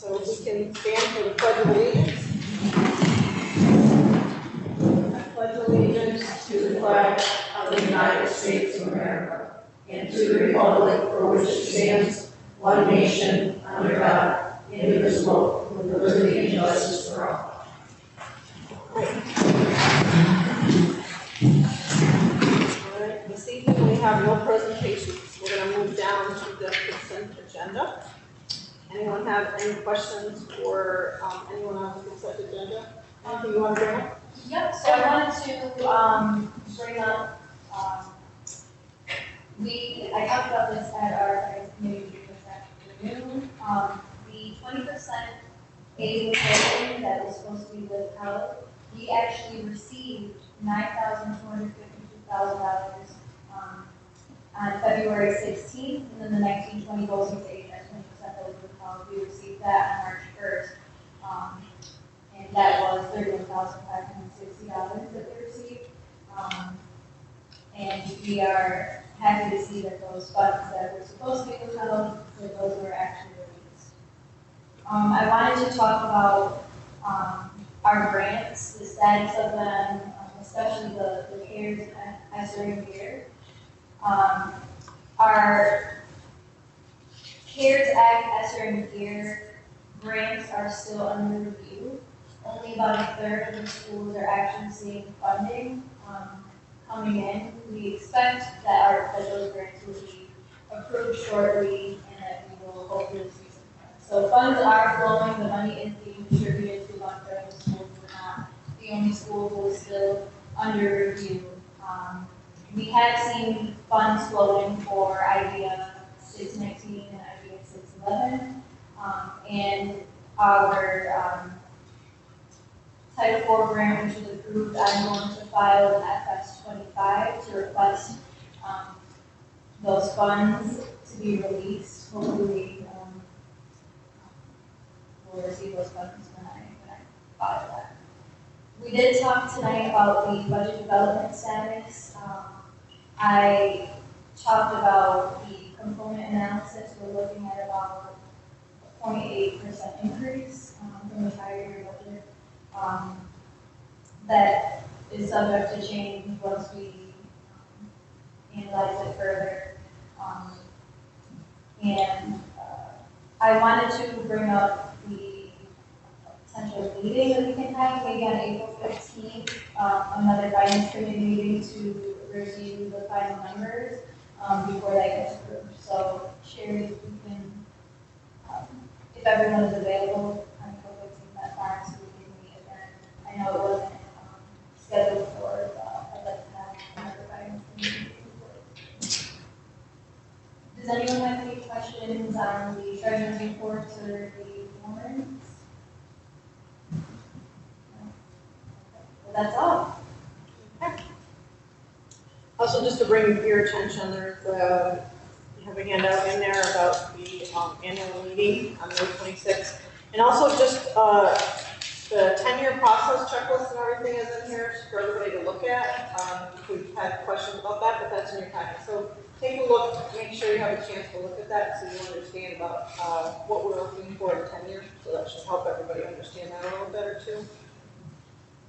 So we can stand for the Pledge of Allegiance. I pledge allegiance to the flag of the United States of America and to the republic for which it stands, one nation, under God, indivisible, with liberty and justice for all. All right, this evening we have no presentations. We're going to move down to the consent agenda. Anyone have any questions for anyone on the consent agenda? Anything you want to bring up? Yep, so I wanted to bring up, I talked about this at our finance committee meeting this afternoon. The 20% aid withholding that was supposed to be withheld, we actually received $9,252,000 on February 16th, and then the 1920 goes into aid at 20% that was withheld. We received that on March 1st. And that was $31,560 that we received. And we are happy to see that those funds that were supposed to be withheld, that those were actually released. I wanted to talk about our grants, the status of them, especially the CARES ESSER year. Our CARES Act ESSER year grants are still under review. Only about a third of the schools are actually seeing funding coming in. We expect that those grants will be approved shortly and that we will hopefully see some funds. So funds are flowing, the money is being distributed to one third of the schools. We're not the only school who is still under review. We have seen funds flowing for IDEA 619 and IDEA 611. And our Title IV grant, which is approved, I'm going to file an FS25 to request those funds to be released. Hopefully, we'll receive those funds when I file that. We did talk tonight about the budget development status. I talked about the component analysis. We're looking at about a 0.8% increase from the prior year budget. That is subject to change once we analyze it further. I wanted to bring up the potential meeting that we can have maybe on April 15th, another finance committee meeting to review the final numbers before that gets approved. So, Sherry, if you can, if everyone is available, I'm hoping that far so we can meet again. I know it wasn't scheduled for, I'd like to have another finance committee meeting. Does anyone have any questions on the treasurer's reports or the warrants? Well, that's all. Okay. Also, just to bring your attention, there's you have a handout in there about the annual meeting on May 26th. And also just the 10-year process checklist and everything is in here for everybody to look at. If we've had questions about that, but that's in your packet. So take a look, make sure you have a chance to look at that so you understand about what we're looking for in 10 years. So that should help everybody understand that a little better too.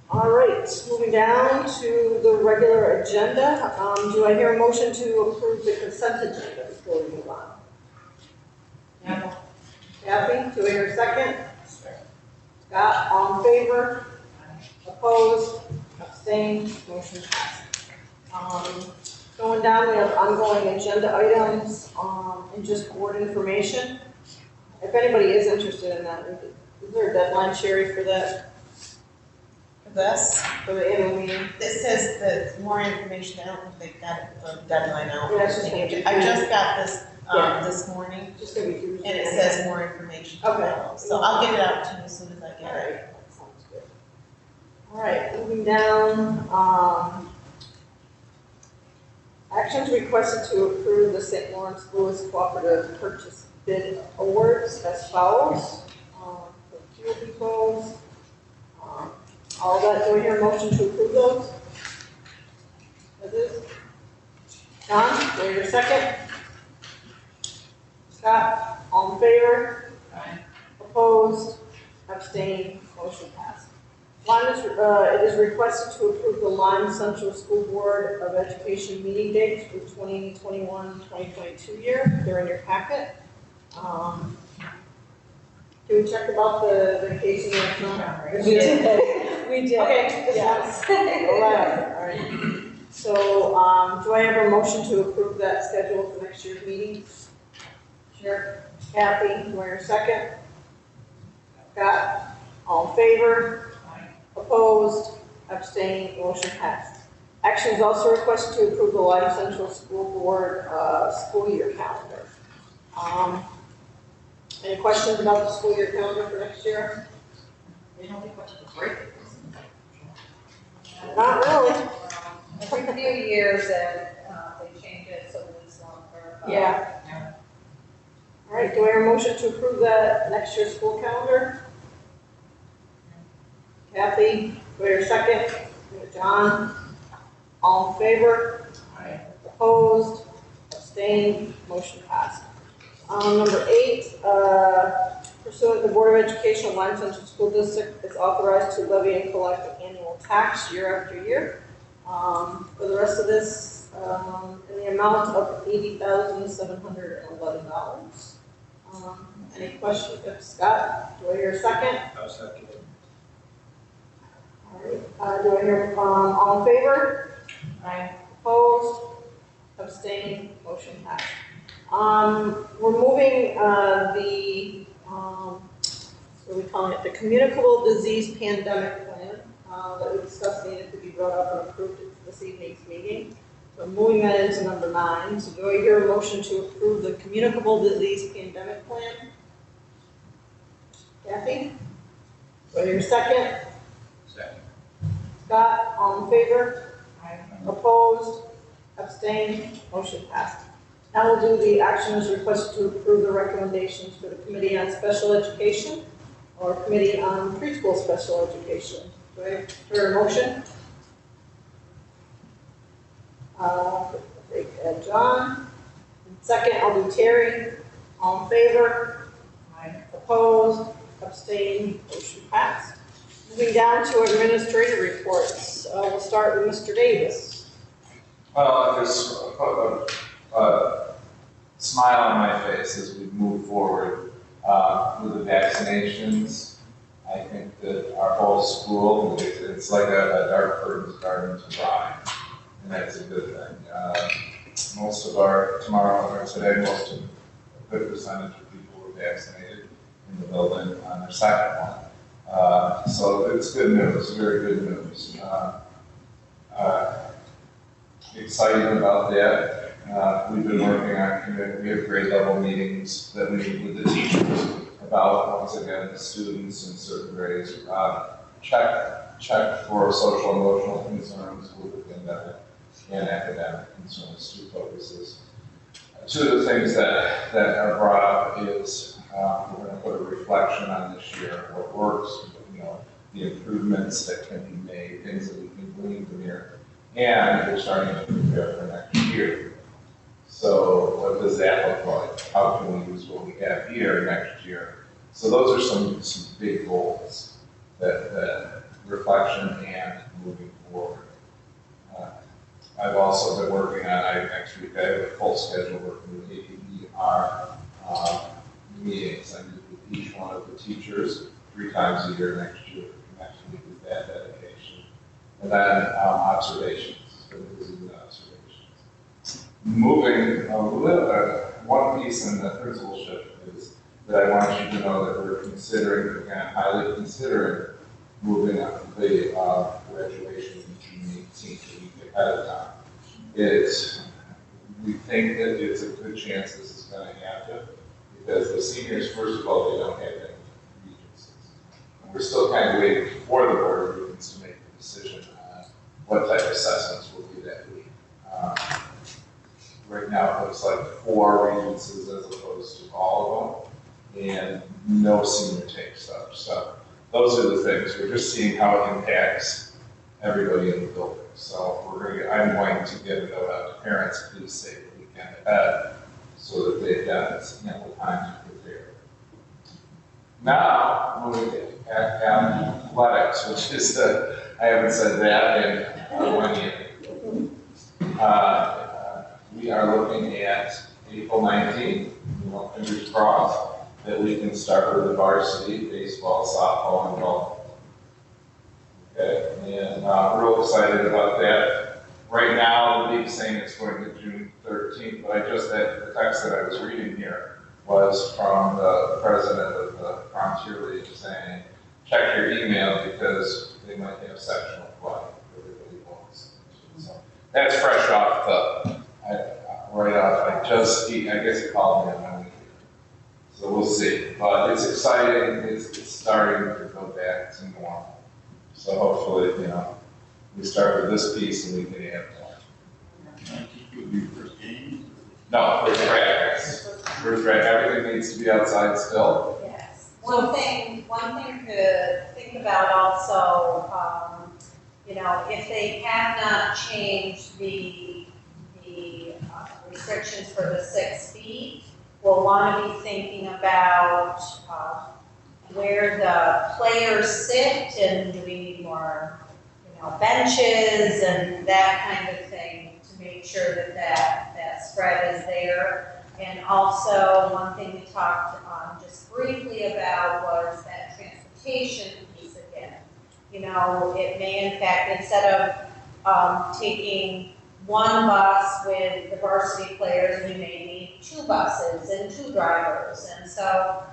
All right, moving down to the regular agenda. Do I hear a motion to approve the consent agenda before we move on? Yeah. Kathy, do I hear a second? Scott, all in favor? Opposed? Abstained? Motion passed. Going down, we have ongoing agenda items and just board information. If anybody is interested in that, is there a deadline, Sherry, for that? This? For the annual meeting? It says that more information. I don't think they've got the deadline out. Yeah, it's just gonna be- I just got this Yeah. this morning, Just gonna be Tuesday. and it says more information. Okay. So I'll get it out to you as soon as I All get it. right, that sounds good. All right, moving down, actions requested to approve the St. Lawrence Lewis Cooperative Purchase Bid Awards as follows. For fuel depots, all that, do we hear a motion to approve those? That is? John, do I hear a second? Scott, all in favor? Aye. Opposed? Abstained? Motion passed. It is requested to approve the Lyme Central School Board of Education meeting dates for 2021-2022 year. They're in your packet. Can we check about the vacation that's not? We did. We did. Okay, Yes. 11, all right. So, do I have a motion to approve that schedule for next year's meeting? Sure. Kathy, do I hear a second? Scott, all in favor? Opposed? Abstained? Motion passed. Action is also requested to approve the Lyme Central School Board school year calendar. Any questions about the school year calendar for next year? They don't think much of a break. Not really. Every few years that they change it so it's longer. Yeah. All right, do I hear a motion to approve that next year's school calendar? Kathy, do I hear a second? John, all in favor? Aye. Opposed? Abstained? Motion passed. Number 8, pursuant to the Board of Education, Lyme Central School District is authorized to levy and collect an annual tax year after year. For the rest of this, in the amount of $80,711. Any questions? Scott, do I hear a second? I'll second. All right, do I hear, all in favor? Aye. Opposed? Abstained? Motion passed. We're moving what are we calling it? The Communicable Disease Pandemic Plan that we discussed needed to be brought up and approved at this evening's meeting. So I'm moving that into number 9. So do I hear a motion to approve the Communicable Disease Pandemic Plan? Kathy? Do I hear a second? Second. Scott, all in favor? Aye. Opposed? Abstained? Motion passed. Now we'll do the action as requested to approve the recommendations for the Committee on Special Education or Committee on Preschool Special Education. Do I hear a motion? John. Second, I'll do Terry. All in favor? Aye. Opposed? Abstained? Motion passed. Moving down to administrative reports. We'll start with Mr. Davis. Well, there's a smile on my face as we move forward with the vaccinations. I think that our whole school, it's like a dark curtains garden to rhyme, and that's a good thing. Most of today, most of a good percentage of people were vaccinated in the building on their second one. So it's good news, very good news. Excited about that. We've been working on, we have grade level meetings that we meet with the teachers about, once again, the students in certain grades. Check for social emotional concerns with the pandemic and academic concerns, 2 focuses. 2 of the things that are brought up is we're going to put a reflection on this year, what works, the improvements that can be made, things that we can glean from here. And we're starting to prepare for next year. So what does that look like? How can we use what we have here next year? So those are some big goals, that reflection and moving forward. I've also been working on, next week I have a full schedule working with APER meetings. I meet with each one of the teachers 3 times a year next year. Next week is that dedication. And then observations, for the disease observations. Moving a little, one piece in the principalship is that I want you to know that we're considering, again, highly considering moving up the graduation in June 18th, a week ahead of time. We think that it's a good chance this is going to happen because the seniors, first of all, they don't have any regencies. And we're still kind of waiting for the board of regents to make the decision on what type of assessments will be that week. Right now, it looks like 4 regencies as opposed to all of them, and no senior take stuff. So those are the things. We're just seeing how it impacts everybody in the building. So I'm going to get a note out to parents, please save the weekend ahead so that they've got ample time to prepare. Now, moving to athletics, which is I haven't said that in 1 year. We are looking at April 19th, fingers crossed, that we can start with the varsity, baseball, softball, and golf. Okay, and real excited about that. Right now, the league's saying it's going to June 13th, but the text that I was reading here was from the president of the Frontier League saying, check your email because they might have sectional play. Everybody wants. So that's fresh off right off. I guess he called me on Monday. So we'll see. But it's exciting. It's starting to go back to normal. So hopefully, we start with this piece and we can add more. No, first practice. First practice. Everything needs to be outside still. Yes. One thing to think about also, if they have not changed the restrictions for the 6 feet, we'll want to be thinking about where the players sit and do we need more, benches and that kind of thing to make sure that spread is there. And also, one thing we talked just briefly about was that transportation piece again. It may in fact, instead of taking one bus with the varsity players, we may need 2 buses and 2 drivers. And so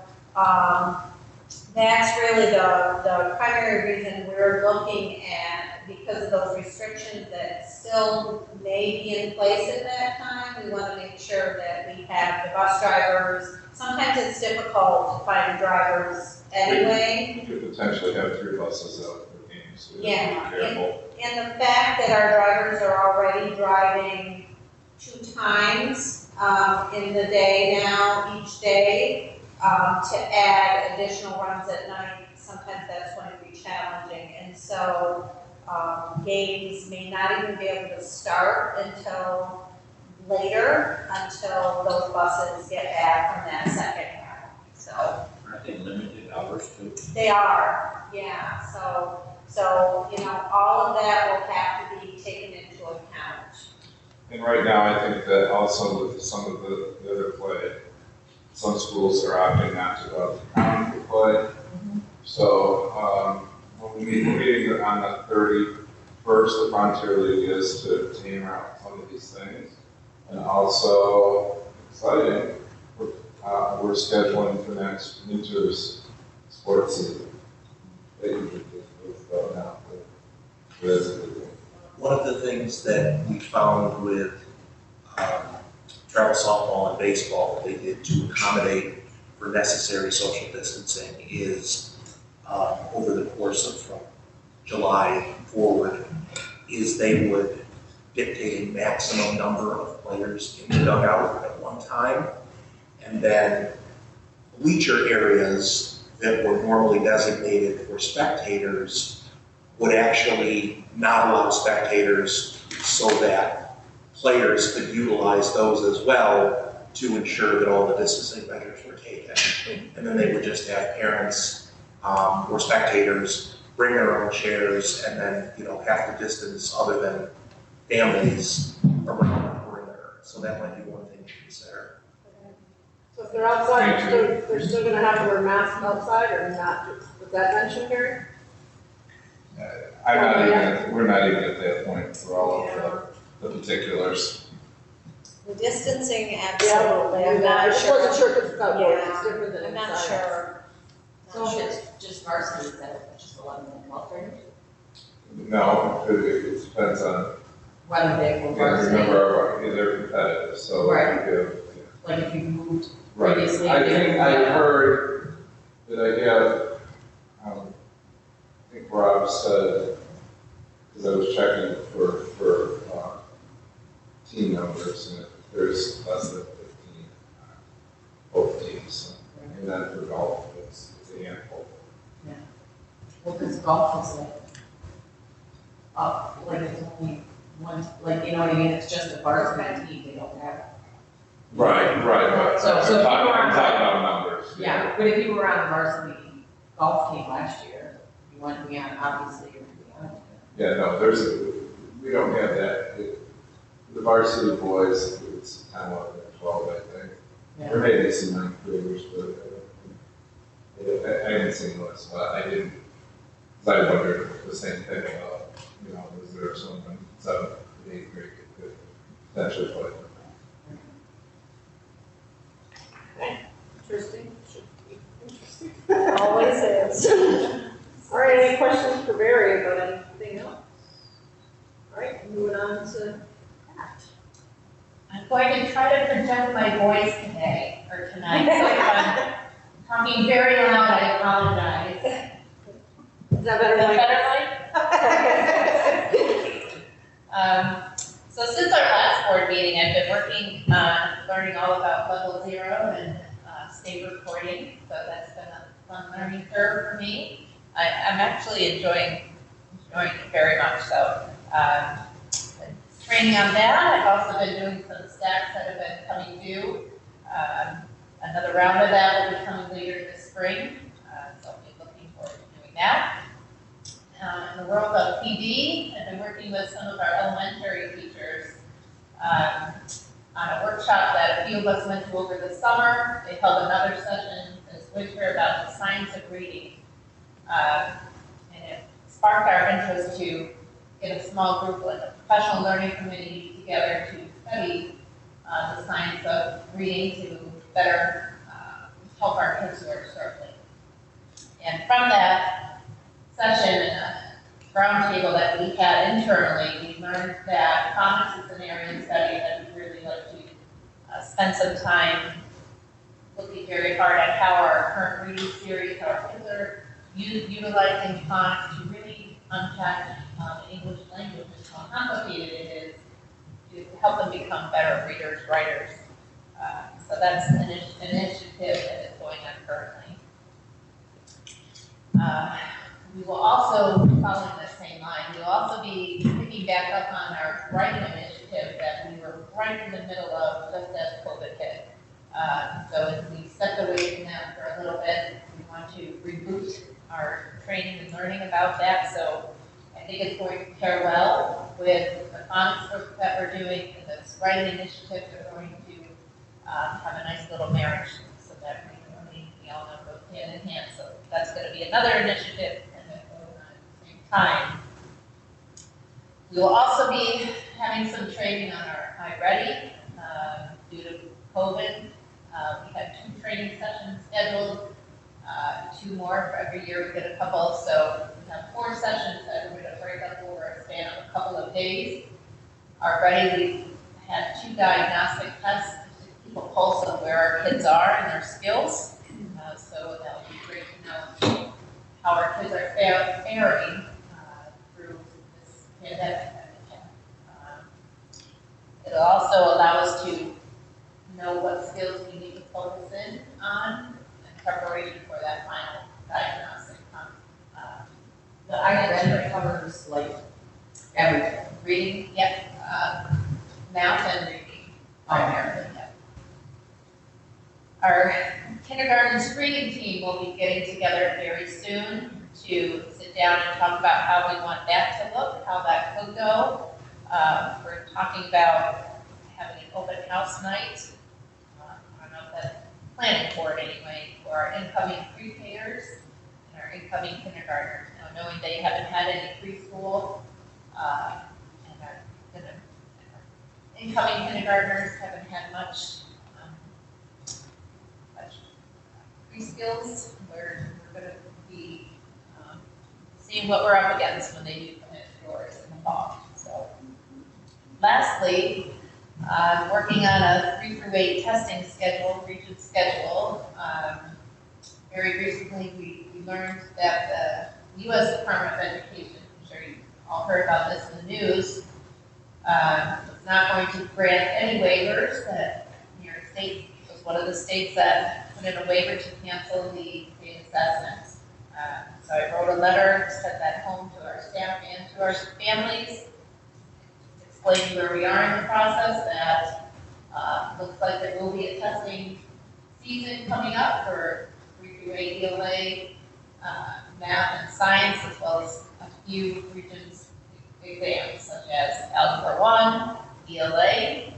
that's really the primary reason we're looking at, because of those restrictions that still may be in place at that time. We want to make sure that we have the bus drivers. Sometimes it's difficult to find drivers anyway. We could potentially have 3 buses out for games, so we have to be careful. And the fact that our drivers are already driving 2 times in the day now, each day, to add additional runs at night, sometimes that's going to be challenging. And so games may not even be able to start until later, until those buses get back from that second round. So Aren't they limited hours too? they are, yeah. So all of that will have to be taken into account. And right now, I think that also with some of the other play, some schools are opting not to go out to county for play. So we're meeting on the 31st, the Frontier League is to hammer out some of these things. And also, exciting, we're scheduling for next winter's sports season. They usually go now. One of the things that we found with travel softball and baseball that they did to accommodate for necessary social distancing is over the course of from July forward, is they would dictate a maximum number of players in the dugout at one time, and then bleacher areas that were normally designated for spectators would actually not allow spectators so that players could utilize those as well to ensure that all the distancing measures were taken. And then they would just have parents or spectators bring their own chairs and then, have to distance other than families around the perimeter. So that might be one thing to consider. So if they're outside, they're still gonna have to wear masks outside or not? Was that mentioned here? We're not even at that point for all of the particulars. The distancing, Yeah, absolutely. I'm I not just sure. wasn't sure if it's outdoors, Yeah, it's different than I'm not inside. sure. So if it's just varsity, is that just 11 and 12 graders? No, it depends on, Running back from varsity? remember, they're competitive, so Right. we give. Like if you moved Right. previously? I they think would I be out. heard that I have, I think Rob said, because I was checking for team numbers, and if there's less than 15, both teams, and then for golf, it's a handful. Well, because golf is like it's only one, like, you know what I mean, it's just a varsity team, they don't have. Right. So if you I'm were talking on- about numbers. Yeah, but if you were on the varsity golf team last year, you went to be on, obviously you're gonna be on it. Yeah, no, we don't have that. The varsity boys, it's 10, 11, and 12, I think. There may be some ninth graders, but I haven't seen those, but I didn't, because I wondered the same thing about, was there someone 7th, 8th grade that could potentially play? Interesting. Should be interesting. Always is. All right, any questions for Barry about anything else? All right, moving on to Pat. I'm going to try to project my voice today, or tonight, so if I'm talking very loud, I apologize. Is that better? Is Mike? that better, Mike? So since our last board meeting, I've been working on learning all about level 0 and state reporting, so that's been a fun learning curve for me. I'm actually enjoying it very much, so training on that. I've also been doing some stacks that have been coming due. Another round of that will be coming later this spring, so I'll be looking forward to doing that. In the world of PD, I've been working with some of our elementary teachers on a workshop that a few of us went to over the summer. They held another session this winter about the science of reading. And it sparked our interest to get a small group, like a professional learning committee, together to study the science of reading to better help our kids who are struggling. And from that session and a roundtable that we had internally, we learned that comics is an area of study that we'd really like to spend some time looking very hard at how our current reading series, how our kids are utilizing comics to really unpack the English language and how complicated it is to help them become better readers, writers. So that's an initiative that is going on currently. We will also, following the same line, we will also be picking back up on our writing initiative that we were right in the middle of just as COVID hit. So as we stepped away from that for a little bit, we want to reboot our training and learning about that. So I think it's going to pair well with the phonics work that we're doing and this writing initiative. They're going to have a nice little marriage so that we all know goes hand in hand. So that's going to be another initiative and then going on at the same time. We will also be having some training on our iReady due to COVID. We had 2 training sessions scheduled, 2 more for every year. We get a couple, so we have 4 sessions that we're going to break up over a span of a couple of days. Already we've had 2 diagnostic tests to keep a pulse of where our kids are and their skills. So that will be great to know how our kids are faring through this pandemic. It'll also allow us to know what skills we need to focus in on in preparation for that final diagnostic. The iReady covers like everything. Reading, yep. Math and reading, primarily, yep. Our kindergarten screening team will be getting together very soon to sit down and talk about how we want that to look, how that could go. We're talking about having an open house night. I don't know if that's planning for it anyway, for our incoming pre-Kers and our incoming kindergartners. Now, knowing they haven't had any preschool, and our incoming kindergartners haven't had much pre-skills. We're going to be seeing what we're up against when they do come in doors in the fall. So, lastly, working on a 3 through 8 testing schedule, region schedule. Very recently, we learned that the U.S. Department of Education, I'm sure you all heard about this in the news, is not going to grant any waivers. That New York State was one of the states that put in a waiver to cancel the state assessments. So I wrote a letter, sent that home to our staff and to our families, explaining where we are in the process, that looks like there will be a testing season coming up for 3-2-8 ELA, math and science, as well as a few Regents exams such as Algebra 1, ELA, and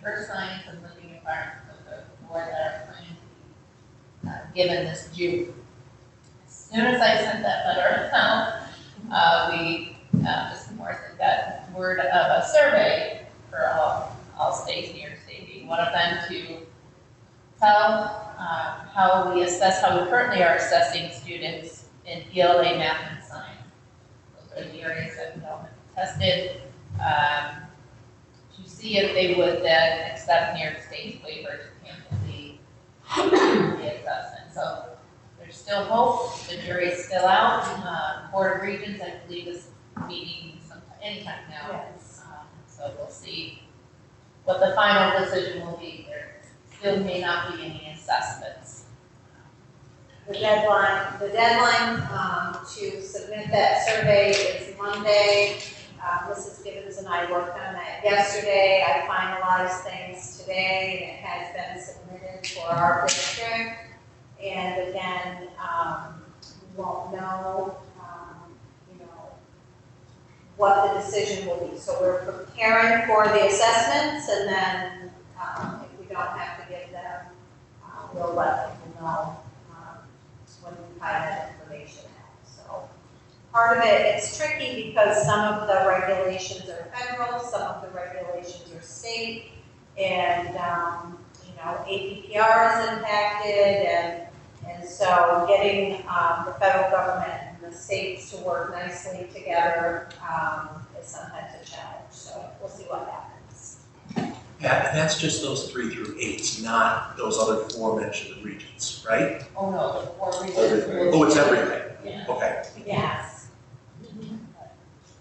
Earth Science and Living Environment for the board that are planning to be given this June. As soon as I sent that letter out, we, Mr. Morrison got word of a survey for all states, New York State being one of them, to tell how we assess, how we currently are assessing students in ELA, math, and science. Those are the areas that we don't have tested, to see if they would then accept New York State's waiver to cancel the assessment. So there's still hope, the jury's still out. Board of Regents, I believe, is meeting anytime now. So we'll see what the final decision will be. There still may not be any assessments. The deadline to submit that survey is Monday. Mrs. Gibbons and I worked on that yesterday. I finalized things today, and it has been submitted for our district. And again, we won't know, what the decision will be. So we're preparing for the assessments, and then if we don't have to give them, we'll let people know when we find that information out. So part of it, it's tricky because some of the regulations are federal, some of the regulations are state, and APPR is impacted, and so getting the federal government and the states to work nicely together is sometimes a challenge. So we'll see what happens. Yeah, and that's just those 3 through 8s, not those other 4 mentioned regions, right? Oh, no, the 4 Regents. Everything. Oh, it's everything. Yeah. Okay, Yes.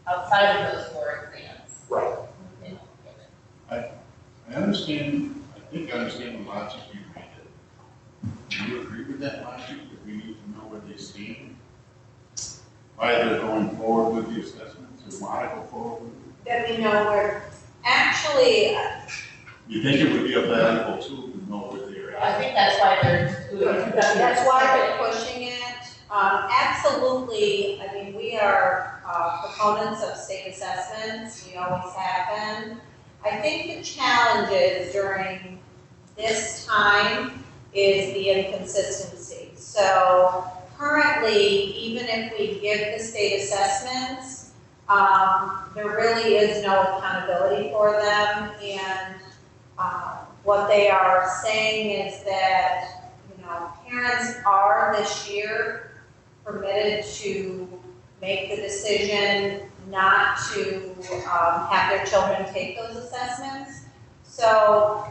Outside of those 4 exams. right. They don't give it. I understand, I think I understand the logic you made it. Do you agree with that logic, that we need to know where they stand? Why they're going forward with the assessments, or why go forward with it? That we know where, actually, You think it would be a valuable tool to know where they're I at? think that's why they're doing. that's why they're pushing it. Absolutely, I mean, we are proponents of state assessments, we always have been. I think the challenges during this time is the inconsistency. So currently, even if we give the state assessments, there really is no accountability for them. And what they are saying is that, parents are this year permitted to make the decision not to have their children take those assessments. So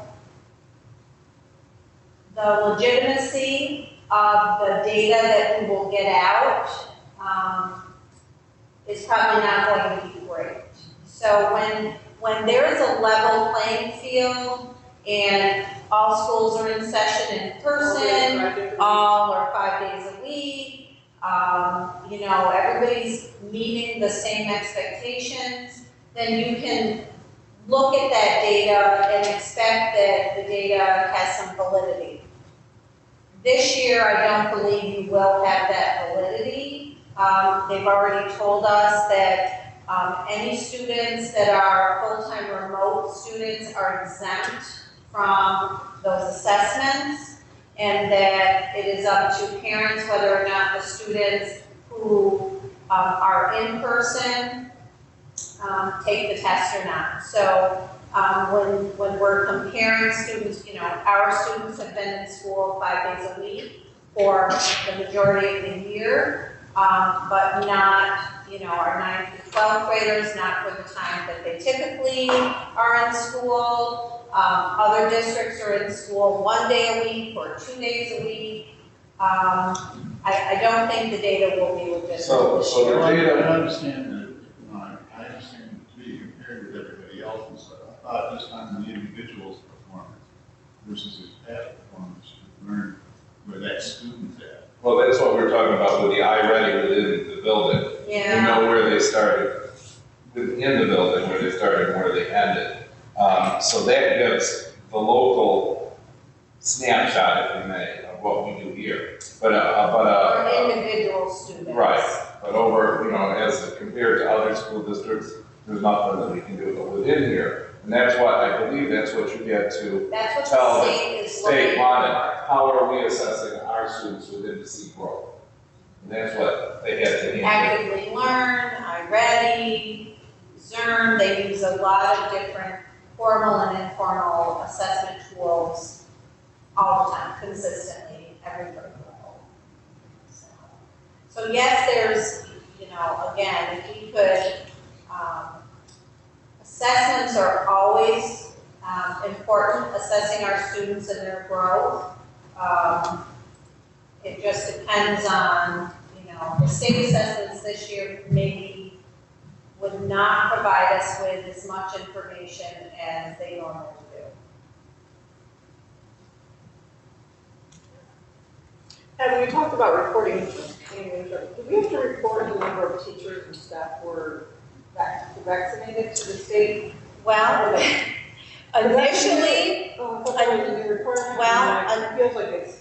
the legitimacy of the data that we will get out is probably not going to be great. So when there is a level playing field and all schools are in session in person, all are 5 days a week, everybody's meeting the same expectations, then you can look at that data and expect that the data has some validity. This year, I don't believe you will have that validity. They've already told us that any students that are full-time remote students are exempt from those assessments, and that it is up to parents whether or not the students who are in person take the test or not. So when we're comparing students, our students have been in school 5 days a week for the majority of the year, but not, our 9th to 12th graders, not for the time that they typically are in school. Other districts are in school 1 day a week or 2 days a week. I don't think the data will be legitimate. So the Well, I data, understand that, I understand to be compared with everybody else and stuff. I thought just on the individual's performance versus his past performance, you learn where that student's at. well, that's what we're talking about with the iReady within the building. You Yeah, know where they started, within the building, where they started and where they ended. So that gives the local snapshot, if you may, of what we do here. Or individual students. Right, but over, as compared to other school districts, there's nothing that we can do within here. And that's what, I believe that's what you get to That's what tell the state is state looking wanted. for. How are we assessing our students within the C growth? And that's what they had to handle. Actively Learn, iReady, Zern, they use a lot of different formal and informal assessment tools all the time, consistently, every grade level. So yes, there's, again, if we could, assessments are always important, assessing our students and their growth. It just depends on, the state assessments this year maybe would not provide us with as much information as they normally do. And we talked about reporting, do we have to report the number of teachers and staff who were vaccinated to the state? Well, initially, It feels like it's.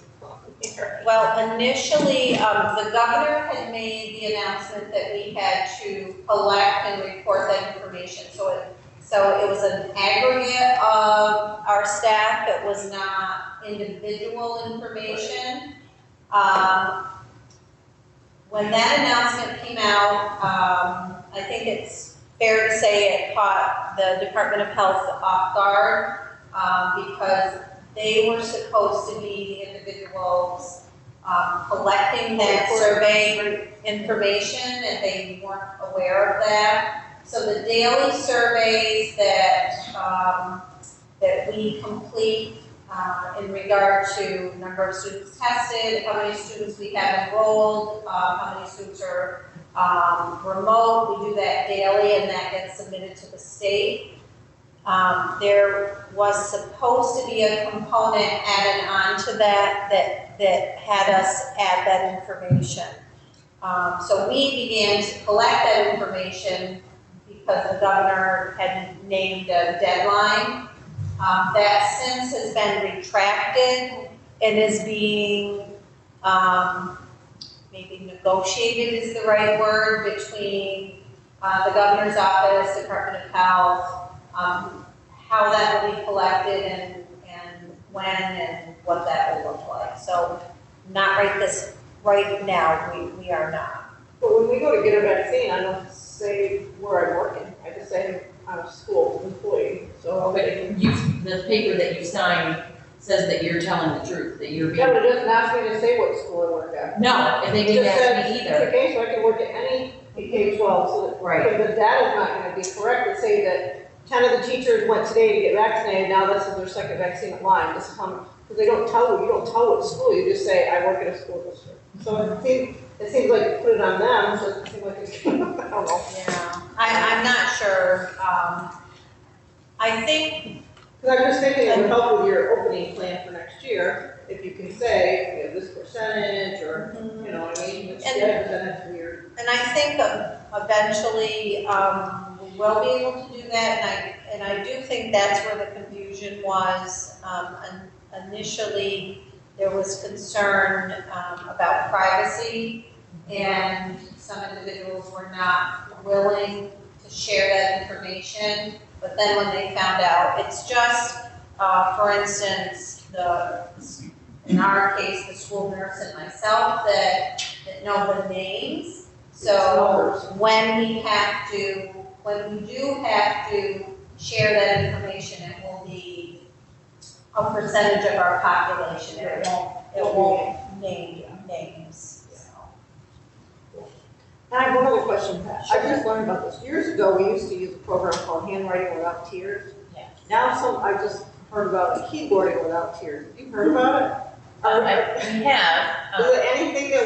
initially, the governor had made the announcement that we had to collect and report that information. So it was an aggregate of our staff, it was not individual information. When that announcement came out, I think it's fair to say it caught the Department of Health off guard, because they were supposed to be the individuals collecting that survey information, and they weren't aware of that. So the daily surveys that we complete in regard to number of students tested, how many students we have enrolled, how many students are remote, we do that daily, and that gets submitted to the state. There was supposed to be a component added on to that had us add that information. So we began to collect that information because the governor had named a deadline. That since has been retracted and is being maybe negotiated is the right word, between the governor's office, Department of Health, how that will be collected and when and what that will look like. So not right now, we are not. But when we go to get a vaccine, I don't say where I'm working, I just say I'm a school employee, so. But the paper that you signed says that you're telling the truth, that you're being. Yeah, but it doesn't ask me to say what school I work at. No, and they It didn't just ask says me it's either. okay, so I can work at any K-12, so that. Right. Because the data's not gonna be correct to say that 10 of the teachers went today to get vaccinated, now this is their second vaccine at Lyme, this is how, because you don't tell what school, you just say, I work at a school district. So it seems like you put it on them, so it doesn't seem like it's, I don't know. Yeah, I'm not sure. I think, Because I'm just thinking it would help with your opening plan for next year, if you can say, we have this percentage, or, you know what I mean? Which, yeah, but then that's weird. and I think eventually we will be able to do that, and I do think that's where the confusion was. Initially, there was concern about privacy, and some individuals were not willing to share that information. But then when they found out, it's just, for instance, in our case, the school nurse and myself that know the names. So when we do have to share that information, it will be a percentage of our population. It won't name names. And I have one other question, Pat. I just learned about this. Years ago, we used to use a program called Handwriting Without Tears. Yes. Now I just heard about keyboarding without tears. Have you heard about it? We have, Is it anything that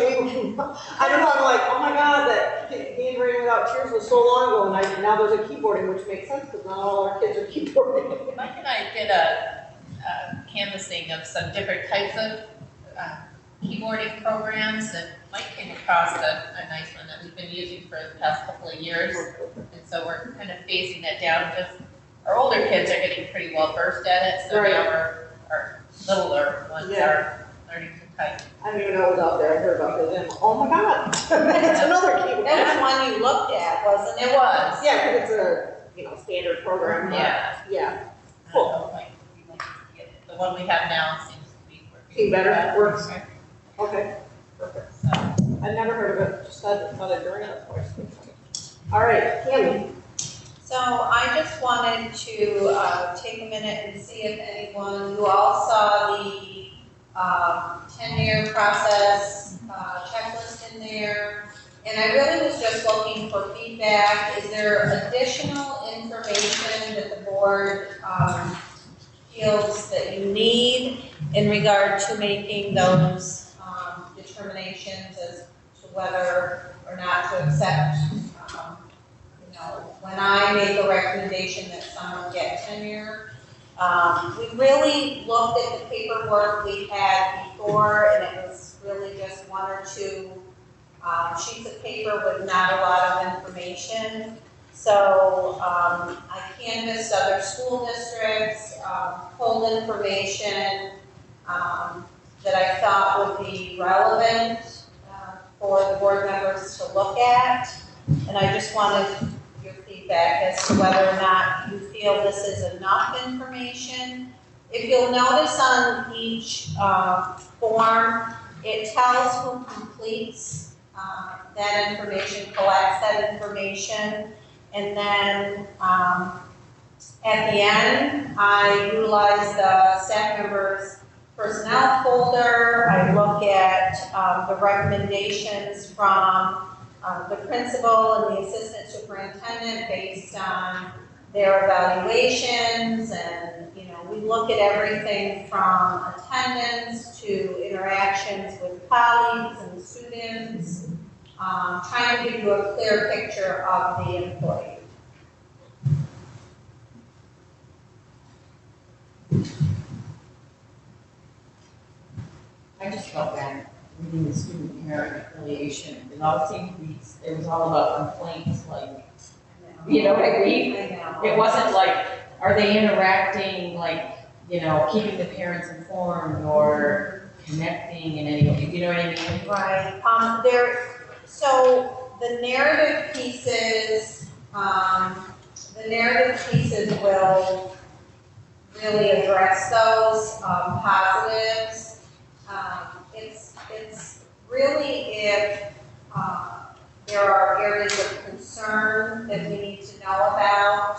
I don't know, I'm like, oh my God, that handwriting without tears was so long ago, and now there's a keyboarding, which makes sense, because not all our kids are keyboarding. Mike and I did a canvassing of some different types of keyboarding programs, and Mike came across a nice one that we've been using for the past couple of years. And so we're kind of phasing that down, because our older kids are getting pretty well versed at it, so Right. now our littler ones Yeah. are learning to Okay. I didn't even know it was out there, I heard about it, and oh my God, it's another key. That was one you looked at, wasn't it? It was. Yeah, because it's a, standard program. but- Yeah. Yeah, Cool. The one we have now seems to be working. See, better, works. Okay. okay, perfect. So, I never heard of it, just thought I'd bring it up, of course. All right, Tammy. So I just wanted to take a minute and see if anyone, you all saw the 10-year process checklist in there. And I really was just looking for feedback. Is there additional information that the board feels that you need in regard to making those determinations as to whether or not to accept, when I make a recommendation that someone get tenure? We really looked at the paperwork we had before, and it was really just one or two sheets of paper with not a lot of information. So I canvassed other school districts, pulled information that I thought would be relevant for the board members to look at. And I just wanted your feedback as to whether or not you feel this is enough information. If you'll notice on each form, it tells who completes that information, collects that information, and then at the end, I utilize the staff members' personnel folder. I look at the recommendations from the principal and the assistant superintendent based on their evaluations, and we look at everything from attendance to interactions with colleagues and students, trying to give you a clear picture of the employee. I just felt bad reading the student parent affiliation. It all seemed to be, it was all about complaints, like, you know what I mean? I know. It wasn't like, are they interacting, like, keeping the parents informed or connecting in any way, you know what I mean? Right. So the narrative pieces will really address those positives. It's really if there are areas of concern that we need to know about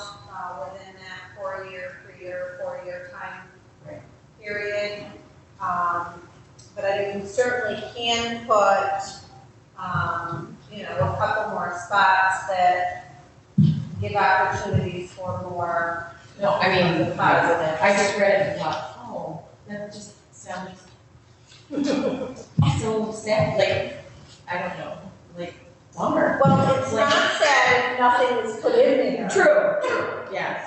within that 4-year time period. But I mean, certainly can put, a couple more spots that give opportunities for more. No, I mean, positive. I just read it and thought, oh, that just sounds so sad, like, I don't know, like, bummer. Well, it's not sad if nothing is put in there. True, yeah,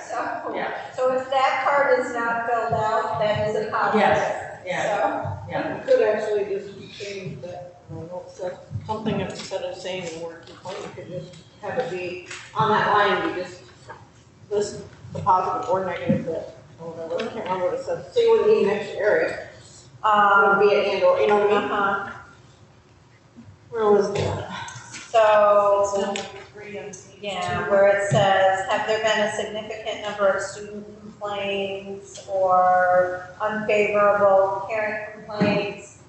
So if that part is not filled out, that is a positive. Yes, yeah. You could actually just change that, something instead of saying the word complaint, you could just have it be, on that line, you just list the positive or negative that, I can't remember what it says, see what the next area. Be it and or, you know what I mean? Where was that? So, yeah, where it says, have there been a significant number of student complaints or unfavorable parent complaints?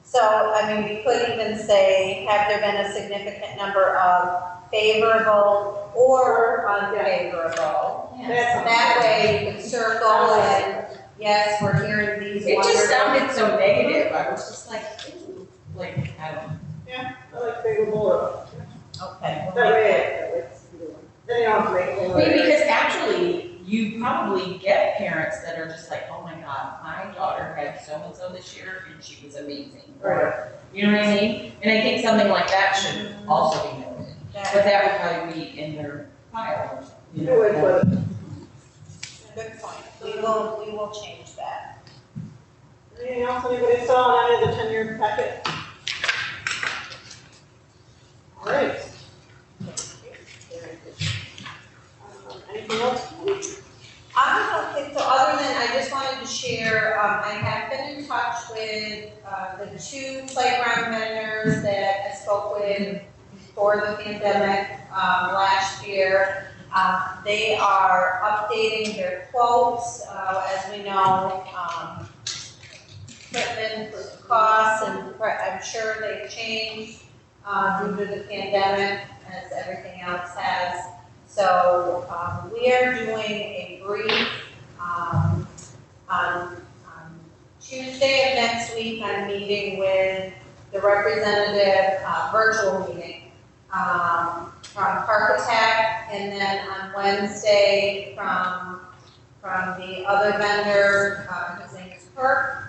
So, I mean, we could even say, have there been a significant number of favorable or unfavorable? Yes. That way you can circle and, yes, we're hearing these It wonderful. just sounded so negative, I was just like, ooh, like, I don't know. Yeah, I like favorable or, Okay. that way, then you don't have to make it. Maybe because actually, you probably get parents that are just like, oh my God, my daughter had so-and-so this year and she was amazing. Or, you know what I mean? And I think something like that should also be noted. But that would probably be in their file or something. You know? It would, Good point. We will change that. anything else anybody saw on any of the 10-year packet? All right. Anything else? I don't think so, other than I just wanted to share, I have been in touch with the 2 playground vendors that I spoke with before the pandemic last year. They are updating their quotes, as we know, equipment costs, and I'm sure they've changed due to the pandemic, as everything else has. So we are doing a brief on Tuesday of next week. I'm meeting with the representative, virtual meeting from Architect, and then on Wednesday from the other vendor, his name is Kirk.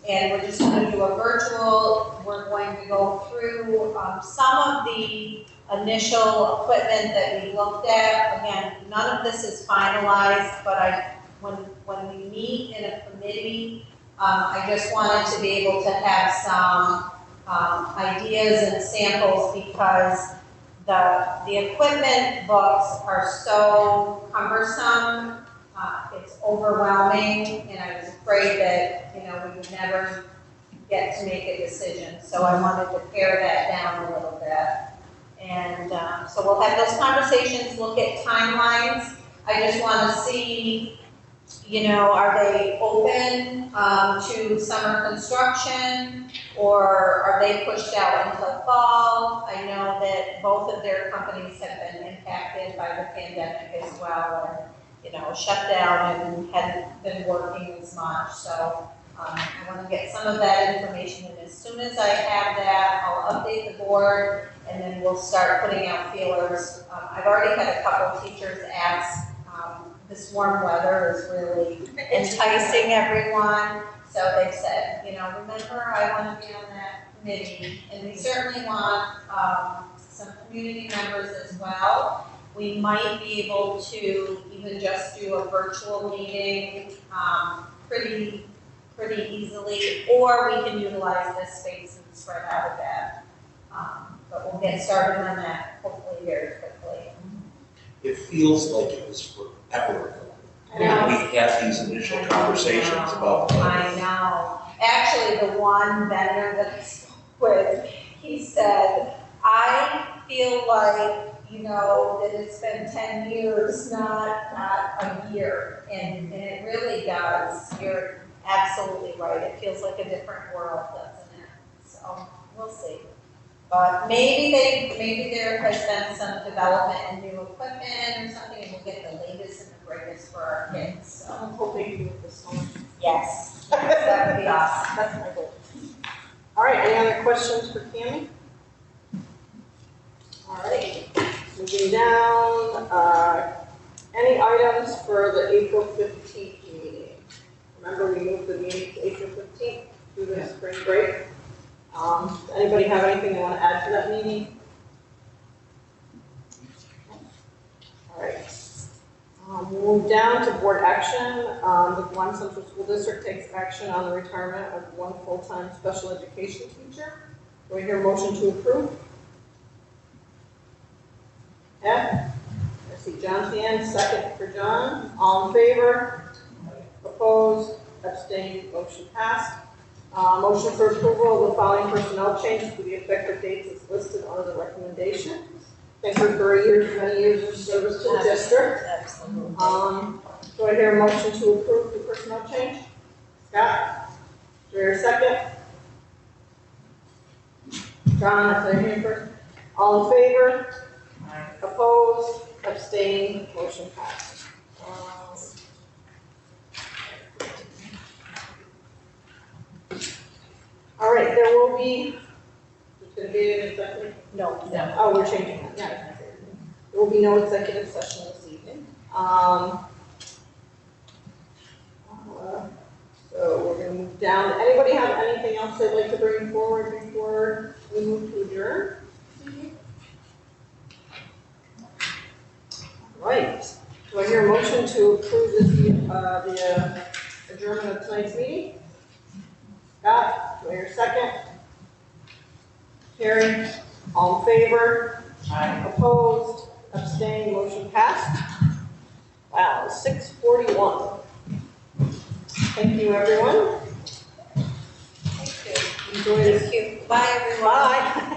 And we're just going to do a virtual. We're going to go through some of the initial equipment that we looked at. Again, none of this is finalized, but when we meet in a committee, I just wanted to be able to have some ideas and samples, because the equipment books are so cumbersome. It's overwhelming, and I was afraid that, we would never get to make a decision. So I wanted to pare that down a little bit. And so we'll have those conversations, look at timelines. I just want to see, are they open to summer construction, or are they pushed out until fall? I know that both of their companies have been impacted by the pandemic as well, and shut down and hadn't been working as much. So I want to get some of that information, and as soon as I have that, I'll update the board, and then we'll start putting out feelers. I've already had a couple of teachers ask. This warm weather is really enticing everyone. So they've said, remember, I want to be on that committee. And we certainly want some community members as well. We might be able to even just do a virtual meeting pretty easily, or we can utilize this space and spread out a bit. But we'll get started on that hopefully very quickly. It feels like it was forever ago. We had these initial conversations about. I know. Actually, the one vendor that I spoke with, he said, I feel like, that it's been 10 years, not a year. And it really does. You're absolutely right. It feels like a different world, doesn't it? So we'll see. But maybe there has been some development in new equipment or something, and we'll get the latest and the greatest for our kids. So I'm hoping to do it this summer. yes, that would be awesome. That's my goal. All right, any other questions for Cammie? All right, moving down, any items for the April 15th meeting? Remember, we moved the meeting to April 15th through the spring break. Does anybody have anything they want to add to that meeting? All right. We'll move down to board action. The Lyme Central School District takes action on the retirement of one full-time special education teacher. Do we hear a motion to approve? Yeah. I see John's hand, second for John. All in favor? Opposed? Abstained? Motion passed. Motion for approval of the following personnel changes to the effective dates as listed under the recommendation. Thanks for many years of service to the district. Absolutely. Do I hear a motion to approve the personnel change? Scott? Do I hear a second? John, if they're here first. All in favor? Opposed? Abstained? Motion passed. All right, there will be, it's going to be an executive? No. Oh, we're changing that. Yeah. There will be no executive session this evening. So we're going to move down. Anybody have anything else they'd like to bring forward before we move to adjourn? Right. Do I hear a motion to approve the adjournment of tonight's meeting? Scott, do I hear a second? Carrie, all in favor? Aye. Opposed? Abstained? Motion passed. Wow, 6:41. Thank you, everyone. Thank you. Enjoy this. Thank you. Bye, everyone. Bye.